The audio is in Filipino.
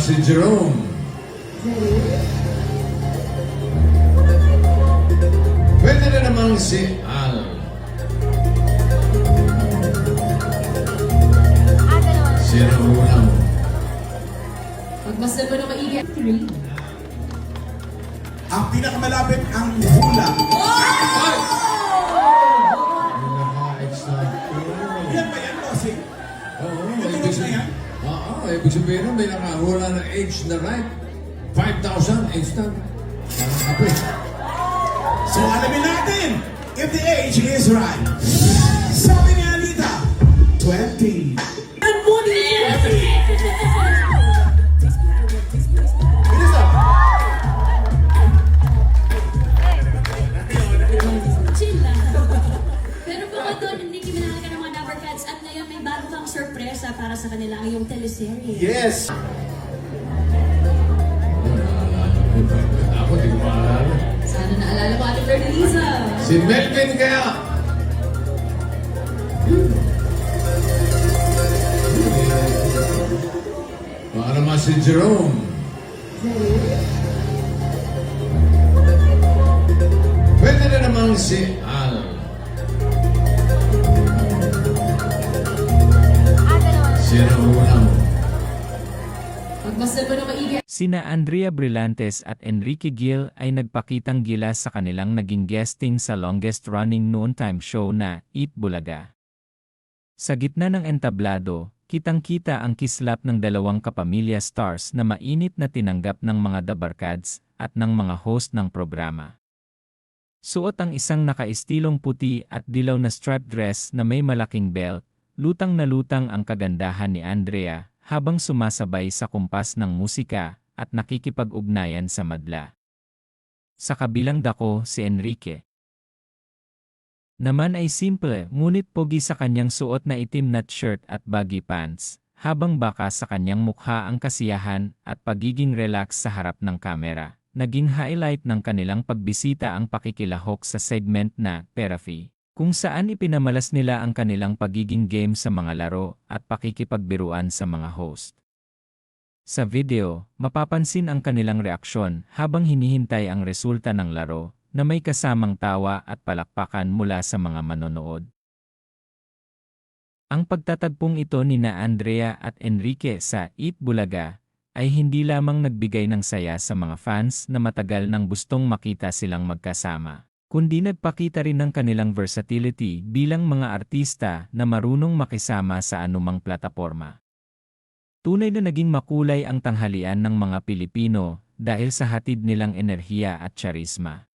si Jerome. Pwede na namang si Al. Sino unang? Pagmasdan mo na maigi. 3. Ang pinakamalapit ang hula. Ay! Naka-extra. Yan ba yan, bossing? Oo, Yung ibig tulog na sabihin. yan? Oo, ibig sabihin nun, may nakahula ng age na right. 5,000 instant. Parang kape. So alamin natin if the age is right. Sabi ni Anita, 20. And money! Bilis na. Chill lang. Pero bukod doon, hindi kiminala ka ng mga number cards at ngayon may bago kang sorpresa para sa kanila ngayong teleserye. Yes. Ako, di ko maalala. Sana naalala mo, Ate Ferdeliza. Si Melvin kaya. Baka naman si Jerome. Pwede na namang si Al. Sino unang? Pagmasdan mo na maigi. Sina Andrea Brillantes at Enrique Gil ay nagpakitang gilas sa kanilang naging guesting sa longest-running noontime show na Eat Bulaga. Sa gitna ng entablado, kitang-kita ang kislap ng dalawang kapamilya stars na mainit na tinanggap ng mga dabarkads at ng mga host ng programa. Suot ang isang nakaistilong puti at dilaw na striped dress na may malaking belt, lutang na lutang ang kagandahan ni Andrea habang sumasabay sa kumpas ng musika at nakikipag-ugnayan sa madla. Sa kabilang dako si Enrique naman ay simple ngunit pogi sa kanyang suot na itim na shirt at baggy pants, habang baka sa kanyang mukha ang kasiyahan at pagiging relax sa harap ng kamera. Naging highlight ng kanilang pagbisita ang pakikilahok sa segment na Therapy, kung saan ipinamalas nila ang kanilang pagiging game sa mga laro at pakikipagbiruan sa mga host. Sa video, mapapansin ang kanilang reaksyon habang hinihintay ang resulta ng laro na may kasamang tawa at palakpakan mula sa mga manonood. Ang pagtatagpong ito nina Andrea at Enrique sa Eat Bulaga ay hindi lamang nagbigay ng saya sa mga fans na matagal nang gustong makita silang magkasama, kundi nagpakita rin ng kanilang versatility bilang mga artista na marunong makisama sa anumang plataporma. Tunay na naging makulay ang tanghalian ng mga Pilipino dahil sa hatid nilang enerhiya at charisma.